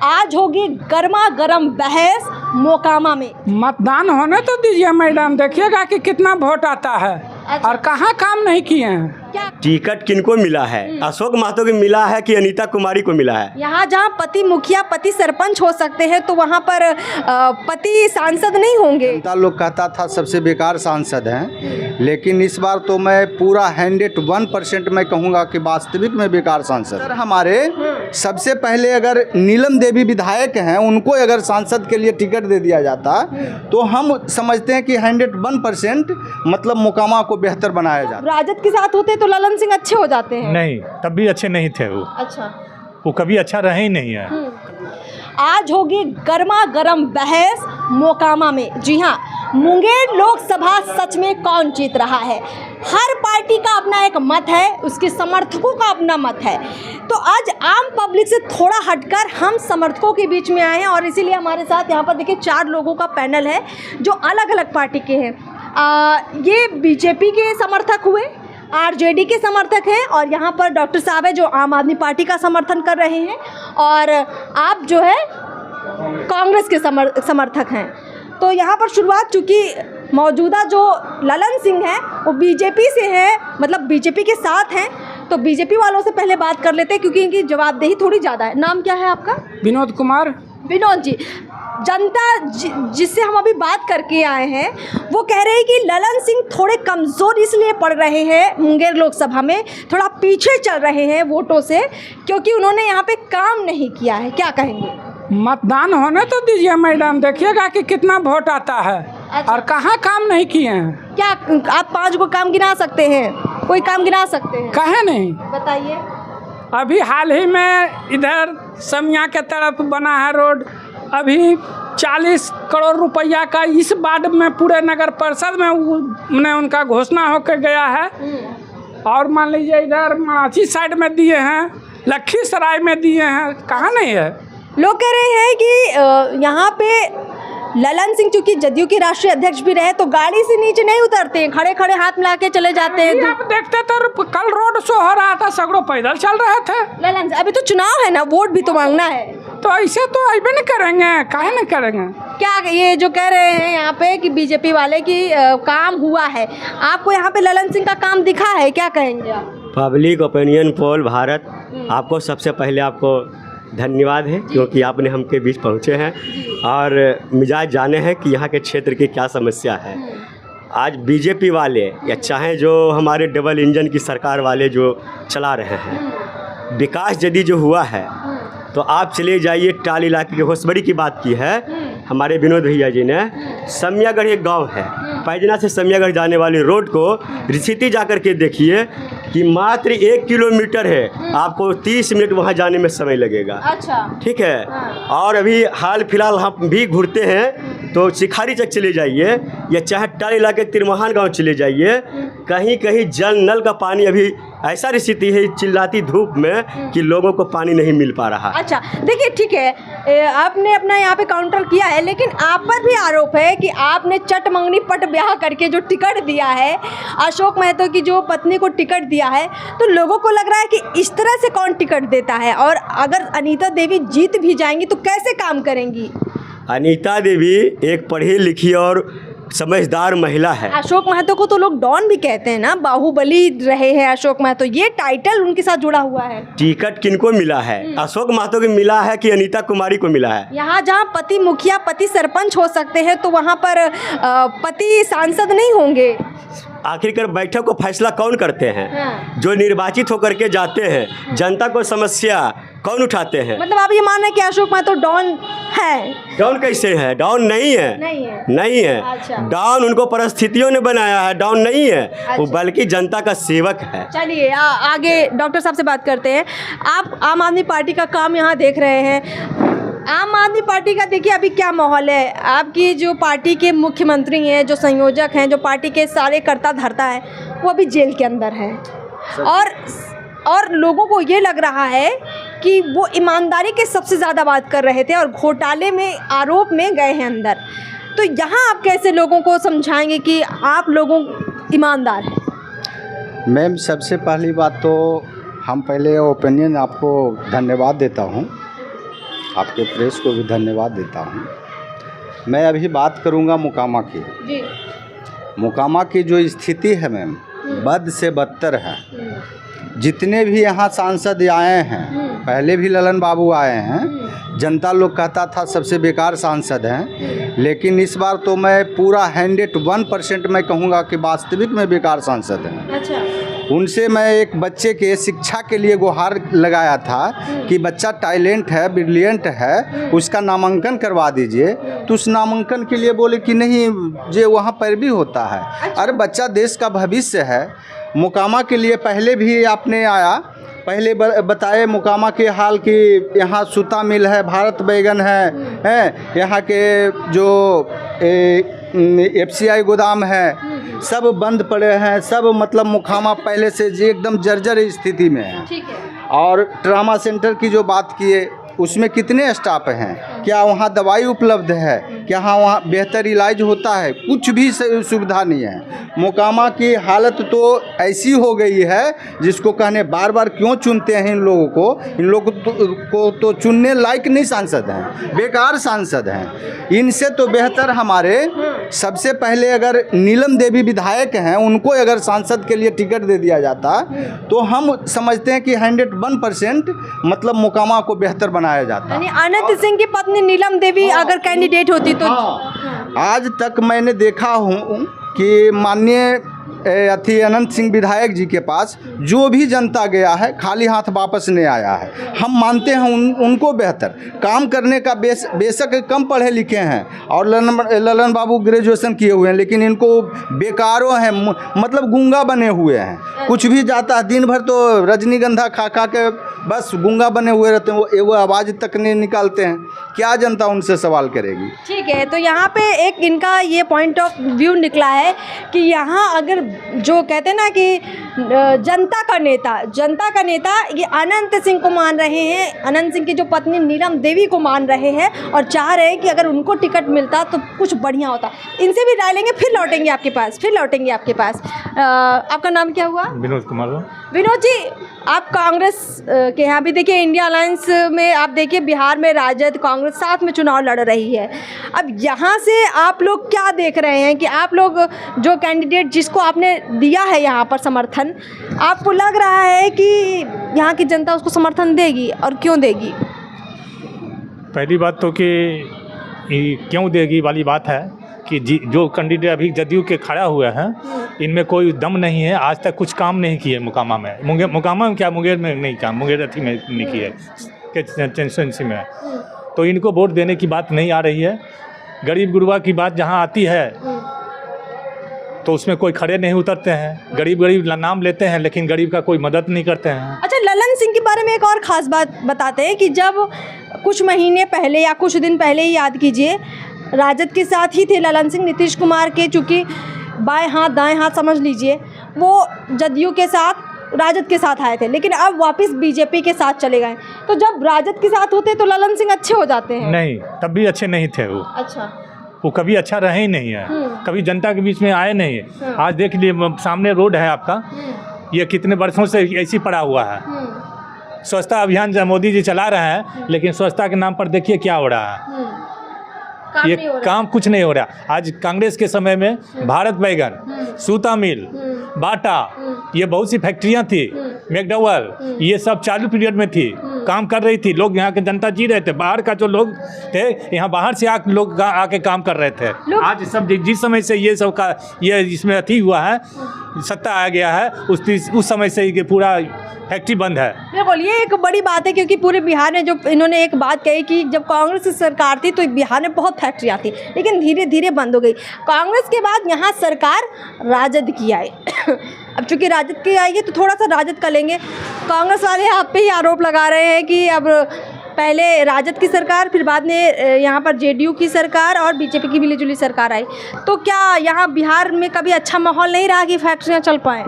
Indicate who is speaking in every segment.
Speaker 1: आज होगी गर्मा गर्म बहस मोकामा में।
Speaker 2: मतदान होने तो दीजिए मैडम, देखिएगा कि कितना वोट आता है।
Speaker 1: अच्छा।
Speaker 2: और कहाँ काम नहीं किए हैं।
Speaker 1: क्या
Speaker 3: टिकट किनको मिला है? अशोक महतो को मिला है कि अनीता कुमारी को मिला है?
Speaker 1: यहाँ जहाँ पति मुखिया पति सरपंच हो सकते हैं तो वहाँ पर पति सांसद नहीं होंगे।
Speaker 4: जनता लोग कहता था सबसे बेकार सांसद हैं, लेकिन इस बार तो मैं पूरा 101% मैं कहूँगा कि वास्तविक में बेकार सांसद। सर हमारे सबसे पहले अगर नीलम देवी विधायक हैं, उनको अगर सांसद के लिए टिकट दे दिया जाता तो हम समझते हैं कि 101% मतलब मोकामा को बेहतर बनाया जाता।
Speaker 1: राजद के साथ होते तो ललन सिंह अच्छे हो जाते हैं।
Speaker 5: नहीं, तब भी अच्छे नहीं थे वो।
Speaker 1: अच्छा,
Speaker 5: वो कभी अच्छा रहे ही नहीं है।
Speaker 1: आज होगी गर्मा गर्म बहस मोकामा में। जी हाँ, मुंगेर लोकसभा सच में कौन जीत रहा है। हर पार्टी का अपना एक मत है, उसके समर्थकों का अपना मत है। तो आज आम पब्लिक से थोड़ा हटकर हम समर्थकों के बीच में आए हैं और इसीलिए हमारे साथ यहाँ पर देखिए 4 लोगों का पैनल है जो अलग अलग पार्टी के हैं। ये बीजेपी के समर्थक हुए, आरजेडी के समर्थक हैं और यहाँ पर डॉक्टर साहब है जो आम आदमी पार्टी का समर्थन कर रहे हैं और आप जो है कांग्रेस के समर्थक हैं। तो यहाँ पर शुरुआत, चूँकि मौजूदा जो ललन सिंह हैं वो बीजेपी से हैं, मतलब बीजेपी के साथ हैं, तो बीजेपी वालों से पहले बात कर लेते हैं क्योंकि इनकी जवाबदेही थोड़ी ज़्यादा है। नाम क्या है आपका?
Speaker 2: विनोद कुमार।
Speaker 1: विनोद जी, जनता जिससे हम अभी बात करके आए हैं वो कह रहे हैं कि ललन सिंह थोड़े कमज़ोर इसलिए पड़ रहे हैं, मुंगेर लोकसभा में थोड़ा पीछे चल रहे हैं वोटों से क्योंकि उन्होंने यहाँ पे काम नहीं किया है। क्या कहेंगे?
Speaker 2: मतदान होने तो दीजिए मैडम, देखिएगा कि कितना वोट आता है।
Speaker 1: अच्छा।
Speaker 2: और कहाँ काम नहीं किए हैं।
Speaker 1: क्या आप 5 को काम गिना सकते हैं? कोई काम गिना सकते हैं?
Speaker 2: कहे नहीं।
Speaker 1: बताइए।
Speaker 2: अभी हाल ही में इधर समिया के तरफ बना है रोड, अभी 40 करोड़ रुपया का इस वार्ड में पूरे नगर परिषद में उनका घोषणा होकर गया है। और मान लीजिए इधर मराठी साइड में दिए हैं, लखीसराय में दिए हैं, कहाँ नहीं है।
Speaker 1: लोग कह रहे हैं कि यहाँ पे ललन सिंह चूंकि जदयू के राष्ट्रीय अध्यक्ष भी रहे तो गाड़ी से नीचे नहीं उतरते हैं, खड़े खड़े हाथ मिला के चले जाते हैं।
Speaker 2: आप देखते तो कल रोड शो हो रहा था, सगड़ों पैदल चल रहे थे।
Speaker 1: ललन सिंह, अभी तो चुनाव है ना, वोट भी तो मांगना है।
Speaker 2: तो ऐसे तो अभी नहीं करेंगे, काहे नहीं करेंगे।
Speaker 1: क्या ये जो कह रहे हैं यहाँ पे कि बीजेपी वाले की काम हुआ है, आपको यहाँ पे ललन सिंह का काम दिखा है? क्या कहेंगे आप?
Speaker 3: पब्लिक ओपिनियन पोल भारत, आपको सबसे पहले आपको धन्यवाद है क्योंकि आपने हमके बीच पहुँचे हैं और मिजाज जाने हैं कि यहाँ के क्षेत्र की क्या समस्या है। आज बीजेपी वाले या चाहे जो हमारे डबल इंजन की सरकार वाले जो चला रहे हैं, विकास यदि जो हुआ है तो आप चले जाइए टाल इलाके के होसबड़ी की बात की है हमारे विनोद भैया जी ने। समियागढ़ एक गांव है, पैजना से समियागढ़ जाने वाली रोड को रिसिटी जा कर के देखिए कि मात्र 1 किलोमीटर है, आपको 30 मिनट वहां जाने में समय लगेगा।
Speaker 1: अच्छा,
Speaker 3: ठीक है। और अभी हाल फिलहाल हम भी घूरते हैं तो शिखारी चक चले जाइए या चाहे टाल इलाके तिरमहान गाँव चले जाइए, कहीं कहीं जल नल का पानी अभी ऐसा स्थिति है चिल्लाती धूप में कि लोगों को पानी नहीं मिल पा रहा।
Speaker 1: अच्छा, देखिए ठीक है, आपने अपना यहाँ पे काउंटर किया है, लेकिन आप पर भी आरोप है कि आपने चट मंगनी पट ब्याह करके जो टिकट दिया है अशोक महतो की जो पत्नी को टिकट दिया है, तो लोगों को लग रहा है कि इस तरह से कौन टिकट देता है। और अगर अनीता देवी जीत भी जाएंगी तो कैसे काम करेंगी?
Speaker 3: अनीता देवी एक पढ़ी लिखी और समझदार महिला है।
Speaker 1: अशोक महतो को तो लोग डॉन भी कहते हैं ना, बाहुबली रहे हैं अशोक महतो, ये टाइटल उनके साथ जुड़ा हुआ है।
Speaker 3: टिकट किनको मिला है? अशोक महतो को मिला है कि अनीता कुमारी को मिला है?
Speaker 1: यहाँ जहाँ पति मुखिया पति सरपंच हो सकते हैं तो वहाँ पर पति सांसद नहीं होंगे।
Speaker 3: आखिरकार बैठक को फैसला कौन करते हैं? जो निर्वाचित होकर के जाते हैं, जनता को समस्या कौन उठाते हैं? मतलब
Speaker 1: आप ये मान रहे हैं कि अशोक महतो डॉन है?
Speaker 3: डॉन कैसे है? डॉन नहीं है, नहीं है।
Speaker 1: अच्छा।
Speaker 3: डॉन उनको परिस्थितियों ने बनाया है, डॉन नहीं है। अच्छा। वो बल्कि जनता का सेवक है।
Speaker 1: चलिए आगे डॉक्टर साहब से बात करते हैं। आप आम आदमी पार्टी का काम यहाँ देख रहे हैं, आम आदमी पार्टी का देखिए अभी क्या माहौल है। आपकी जो पार्टी के मुख्यमंत्री हैं, जो संयोजक हैं, जो पार्टी के सारे कर्ता धर्ता है, वो अभी जेल के अंदर है और लोगों को ये लग रहा है कि वो ईमानदारी के सबसे ज़्यादा बात कर रहे थे और घोटाले में आरोप में गए हैं अंदर। तो यहाँ आप कैसे लोगों को समझाएंगे कि आप लोगों ईमानदार हैं?
Speaker 4: मैम, सबसे पहली बात तो हम पहले ओपिनियन आपको धन्यवाद देता हूँ आपके प्रेस को भी धन्यवाद देता हूँ। मैं अभी बात करूँगा मोकामा की।
Speaker 1: जी।
Speaker 4: मोकामा की जो स्थिति है मैम, बद से बदतर है। जितने भी यहाँ सांसद आए हैं, पहले भी ललन बाबू आए हैं, जनता लोग कहता था सबसे बेकार सांसद हैं, लेकिन इस बार तो मैं पूरा 101% मैं कहूँगा कि वास्तविक में बेकार सांसद हैं।
Speaker 1: अच्छा।
Speaker 4: उनसे मैं एक बच्चे के शिक्षा के लिए गुहार लगाया था कि बच्चा टैलेंट है, ब्रिलियंट है, उसका नामांकन करवा दीजिए। तो उस नामांकन के लिए बोले कि नहीं, जो वहाँ पर भी होता है। अरे बच्चा देश का भविष्य है। मोकामा के लिए पहले भी आपने आया, पहले बताए मोकामा के हाल कि यहाँ सूता मिल है, भारत बैगन है, यहाँ के जो FCI गोदाम है सब बंद पड़े हैं, सब मतलब मोकामा पहले से जी एकदम जर्जर स्थिति में है।
Speaker 1: ठीक है।
Speaker 4: और ट्रामा सेंटर की जो बात किए, उसमें कितने स्टाफ हैं, क्या वहाँ दवाई उपलब्ध है, क्या वहाँ बेहतर इलाज होता है, कुछ भी सुविधा नहीं है। मोकामा की हालत तो ऐसी हो गई है जिसको कहने बार बार क्यों चुनते हैं इन लोगों को, इन लोगों को तो चुनने लायक नहीं सांसद हैं, बेकार सांसद हैं। इनसे तो बेहतर हमारे सबसे पहले अगर नीलम देवी विधायक हैं, उनको अगर सांसद के लिए टिकट दे दिया जाता तो हम समझते हैं कि 101% मतलब मोकामा को बेहतर बनाया जाता।
Speaker 1: यानी अनंत सिंह की पत्नी नीलम देवी अगर कैंडिडेट होती तो
Speaker 4: आज तक मैंने देखा हूँ कि माननीय अनंत सिंह विधायक जी के पास जो भी जनता गया है खाली हाथ वापस नहीं आया है। हम मानते हैं उनको बेहतर काम करने का, बेशक कम पढ़े लिखे हैं और ललन बाबू ग्रेजुएशन किए हुए हैं, लेकिन इनको बेकारों हैं, मतलब गूंगा बने हुए हैं। कुछ भी जाता है, दिन भर तो रजनीगंधा खा खा के बस गूंगा बने हुए रहते हैं, वो आवाज़ तक नहीं निकालते हैं। क्या जनता उनसे सवाल करेगी?
Speaker 1: ठीक है। तो यहाँ पे एक इनका ये पॉइंट ऑफ व्यू निकला है कि यहाँ अगर जो कहते हैं ना कि जनता का नेता ये अनंत सिंह को मान रहे हैं, अनंत सिंह की जो पत्नी नीलम देवी को मान रहे हैं और चाह रहे हैं कि अगर उनको टिकट मिलता तो कुछ बढ़िया होता। इनसे भी राय लेंगे, फिर लौटेंगे आपके पास। आपका नाम क्या हुआ?
Speaker 5: विनोद कुमार।
Speaker 1: विनोद जी, आप कांग्रेस के यहाँ भी देखिए, इंडिया अलायंस में आप देखिए, बिहार में राजद कांग्रेस साथ में चुनाव लड़ रही है। अब यहाँ से आप लोग क्या देख रहे हैं कि आप लोग जो कैंडिडेट जिसको आपने दिया है यहाँ पर समर्थन, आपको लग रहा है कि यहाँ की जनता उसको समर्थन देगी और क्यों देगी?
Speaker 5: पहली बात तो कि क्यों देगी वाली बात है कि जो कैंडिडेट अभी जदयू के खड़ा हुए हैं, इनमें कोई दम नहीं है। आज तक कुछ काम नहीं किए मोकामा में। मोकामा में क्या, मुंगेर में नहीं काम, मुंगेर अथी में नहीं किए, टेंशन में। तो इनको वोट देने की बात नहीं आ रही है। गरीब गुरबा की बात जहाँ आती है तो उसमें कोई खड़े नहीं उतरते हैं। गरीब नाम लेते हैं लेकिन गरीब का कोई मदद नहीं करते हैं।
Speaker 1: अच्छा, ललन सिंह के बारे में एक और ख़ास बात बताते हैं कि जब कुछ महीने पहले या कुछ दिन पहले ही याद कीजिए, राजद के साथ ही थे ललन सिंह, नीतीश कुमार के चूँकि बाएं हाथ दाएं हाथ समझ लीजिए, वो जदयू के साथ राजद के साथ आए थे, लेकिन अब वापस बीजेपी के साथ चले गए। तो जब राजद के साथ होते तो ललन सिंह अच्छे हो जाते हैं?
Speaker 5: नहीं, तब भी अच्छे नहीं थे वो।
Speaker 1: अच्छा,
Speaker 5: वो कभी अच्छा रहे ही नहीं है, कभी जनता के बीच में आए नहीं है। आज देख लिए सामने रोड है आपका, ये कितने वर्षों से ऐसी पड़ा हुआ है। स्वच्छता अभियान जब मोदी जी चला रहे हैं, लेकिन स्वच्छता के नाम पर देखिए क्या हो रहा है। ये काम कुछ नहीं हो रहा। आज कांग्रेस के समय में भारत बैगन, सूता मिल, बाटा, ये बहुत सी फैक्ट्रियां थी, मैकडॉवेल, ये सब चालू पीरियड में थी, काम कर रही थी। लोग यहाँ के जनता जी रहे थे, बाहर का जो लोग थे यहाँ बाहर से लोग आके काम कर रहे थे। आज सब जिस समय से ये सब का ये इसमें अथी हुआ है, सत्ता आ गया है, उस समय से ही पूरा फैक्ट्री बंद है।
Speaker 1: बिल्कुल, ये एक बड़ी बात है क्योंकि पूरे बिहार में जो इन्होंने एक बात कही कि जब कांग्रेस की सरकार थी तो बिहार में बहुत फैक्ट्रियाँ थी, लेकिन धीरे धीरे बंद हो गई। कांग्रेस के बाद यहाँ सरकार राजद की आई। अब चूँकि राजद की आई है तो थोड़ा सा राजद का लेंगे। कांग्रेस वाले आप पे ही आरोप लगा रहे हैं कि अब पहले राजद की सरकार, फिर बाद में यहाँ पर जेडीयू की सरकार और बीजेपी की मिलीजुली सरकार आई, तो क्या यहाँ बिहार में कभी अच्छा माहौल नहीं रहा कि फैक्ट्रियाँ चल पाएँ?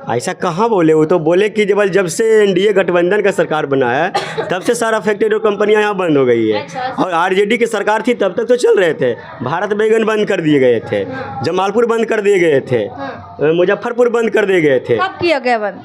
Speaker 3: ऐसा कहाँ बोले? वो तो बोले कि जब से एनडीए गठबंधन का सरकार बना है तब से सारा फैक्ट्री और कंपनियां यहाँ बंद हो गई है। और आरजेडी की सरकार थी तब तक तो चल रहे थे। भारत बैगन बंद कर दिए गए थे, जमालपुर बंद कर दिए गए थे, मुजफ्फरपुर बंद कर दिए गए थे।
Speaker 1: कब किया गया बंद?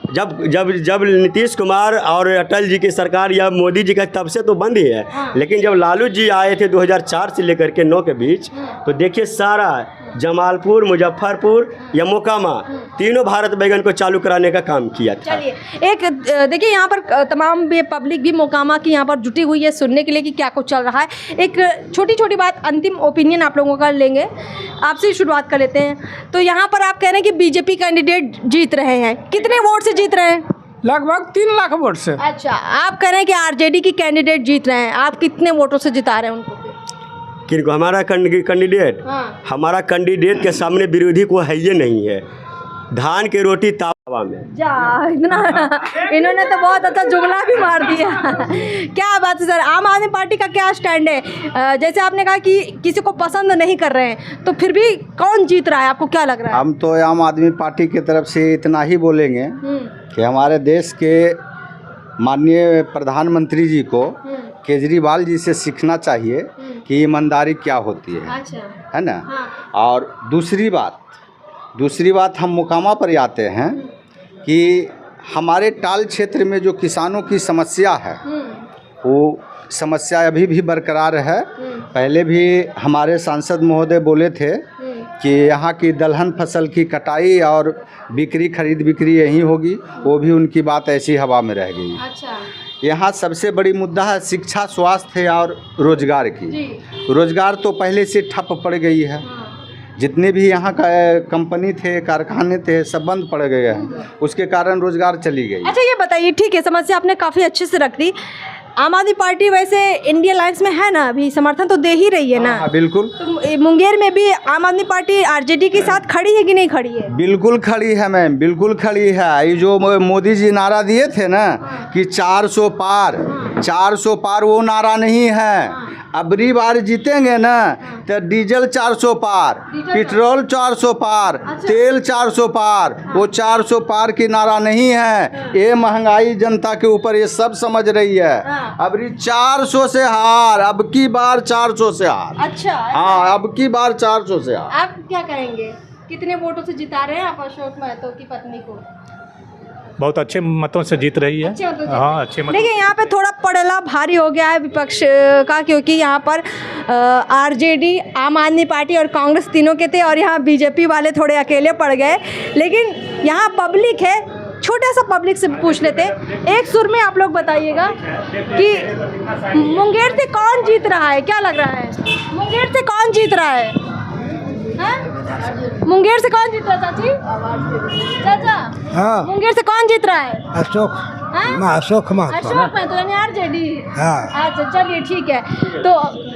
Speaker 3: जब नीतीश कुमार और अटल जी की सरकार या मोदी जी का, तब से तो बंद ही है। लेकिन जब लालू जी आए थे 2004 से लेकर के 9 के बीच, तो देखिए सारा जमालपुर, मुजफ्फरपुर या मोकामा तीनों भारत बैगन को चालू कराने का काम किया था।
Speaker 1: चलिए, एक देखिए यहाँ पर तमाम भी पब्लिक भी मोकामा की यहाँ पर जुटी हुई है सुनने के लिए कि क्या कुछ चल रहा है। एक छोटी छोटी बात, अंतिम ओपिनियन आप लोगों का लेंगे, आपसे ही शुरुआत कर लेते हैं। तो यहाँ पर आप कह रहे हैं कि बीजेपी कैंडिडेट जीत रहे हैं, कितने वोट से जीत रहे हैं?
Speaker 2: लगभग 3 लाख वोट से।
Speaker 1: अच्छा, आप कह रहे हैं कि आरजेडी की कैंडिडेट जीत रहे हैं, आप कितने वोटों से जिता रहे हैं उनको?
Speaker 3: किनको? हमारा कैंडिडेट?
Speaker 1: हाँ।
Speaker 3: हमारा कैंडिडेट के सामने विरोधी को है ही नहीं है। धान की रोटी तावा में।
Speaker 1: जा, इतना इन्होंने तो बहुत अच्छा जुमला भी मार दिया। क्या बात है सर, आम आदमी पार्टी का क्या स्टैंड है? जैसे आपने कहा कि किसी को पसंद नहीं कर रहे हैं, तो फिर भी कौन जीत रहा है, आपको क्या लग रहा है?
Speaker 4: हम तो आम आदमी पार्टी की तरफ से इतना ही बोलेंगे कि हमारे देश के माननीय प्रधानमंत्री जी को केजरीवाल जी से सीखना चाहिए कि ईमानदारी क्या होती है।
Speaker 1: अच्छा।
Speaker 4: है ना?
Speaker 1: हाँ।
Speaker 4: और दूसरी बात हम मोकामा पर आते हैं कि हमारे टाल क्षेत्र में जो किसानों की समस्या है वो समस्या अभी भी बरकरार है। पहले भी हमारे सांसद महोदय बोले थे कि यहाँ की दलहन फसल की कटाई और खरीद बिक्री यहीं होगी, वो भी उनकी बात ऐसी हवा में रह गई।
Speaker 1: अच्छा।
Speaker 4: यहाँ सबसे बड़ी मुद्दा है शिक्षा, स्वास्थ्य और रोजगार की। रोजगार तो पहले से ठप पड़ गई है। जितने भी यहाँ का कंपनी थे, कारखाने थे, सब बंद पड़ गए हैं, उसके कारण रोजगार चली गई।
Speaker 1: अच्छा, ये बताइए, ठीक है, समस्या आपने काफ़ी अच्छे से रख दी। आम आदमी पार्टी वैसे इंडिया अलायंस में है ना, अभी समर्थन तो दे ही रही है ना?
Speaker 4: हाँ, बिल्कुल।
Speaker 1: तो मुंगेर में भी आम आदमी पार्टी आरजेडी के साथ खड़ी है कि नहीं खड़ी है?
Speaker 4: बिल्कुल खड़ी है मैम, बिल्कुल खड़ी है। ये जो मोदी जी नारा दिए थे ना कि 400 पार, वो नारा नहीं है। अबरी बार जीतेंगे ना तो डीजल 400 पार, पेट्रोल 400 पार, तेल 400 पार, वो 400 पार की नारा नहीं है। ये महंगाई जनता के ऊपर ये सब समझ रही है। अबरी 400 से हार, अब की बार 400 से हार।
Speaker 1: अच्छा।
Speaker 4: हाँ, अब की बार 400 से हार।
Speaker 1: आप क्या कहेंगे, कितने वोटों से जिता रहे हैं आप अशोक महतो की पत्नी को?
Speaker 5: बहुत अच्छे मतों से जीत रही है।
Speaker 1: अच्छे मतों से।
Speaker 5: हाँ, अच्छे मतों।
Speaker 1: देखिए, यहाँ पे थोड़ा पड़ेला भारी हो गया है विपक्ष का, क्योंकि यहाँ पर आरजेडी, आम आदमी पार्टी और कांग्रेस तीनों के थे, और यहाँ बीजेपी वाले थोड़े अकेले पड़ गए। लेकिन यहाँ पब्लिक है, छोटा सा पब्लिक से पूछ लेते हैं। एक सुर में आप लोग बताइएगा कि मुंगेर से कौन जीत रहा है, क्या लग रहा है? मुंगेर से कौन जीत रहा है? हाँ? मुंगेर से कौन जीत रहा है चाची? चाचा,
Speaker 6: हाँ,
Speaker 1: मुंगेर से कौन जीत रहा है?
Speaker 6: अशोक
Speaker 1: हाँ?
Speaker 6: अशोक
Speaker 1: अशोक महतो यानी आरजेडी।
Speaker 6: हाँ।
Speaker 1: अच्छा, चलिए ठीक है। तो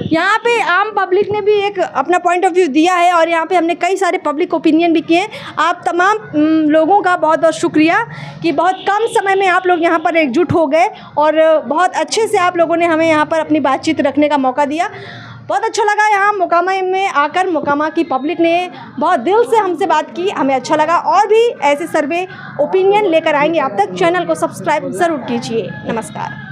Speaker 1: यहाँ पे आम पब्लिक ने भी एक अपना पॉइंट ऑफ व्यू दिया है, और यहाँ पे हमने कई सारे पब्लिक ओपिनियन भी किए। आप तमाम लोगों का बहुत बहुत शुक्रिया कि बहुत कम समय में आप लोग यहाँ पर एकजुट हो गए, और बहुत अच्छे से आप लोगों ने हमें यहाँ पर अपनी बातचीत रखने का मौका दिया। बहुत अच्छा लगा यहाँ मोकामा में आकर। मोकामा की पब्लिक ने बहुत दिल से हमसे बात की, हमें अच्छा लगा। और भी ऐसे सर्वे ओपिनियन लेकर आएंगे आप तक। चैनल को सब्सक्राइब ज़रूर कीजिए। नमस्कार।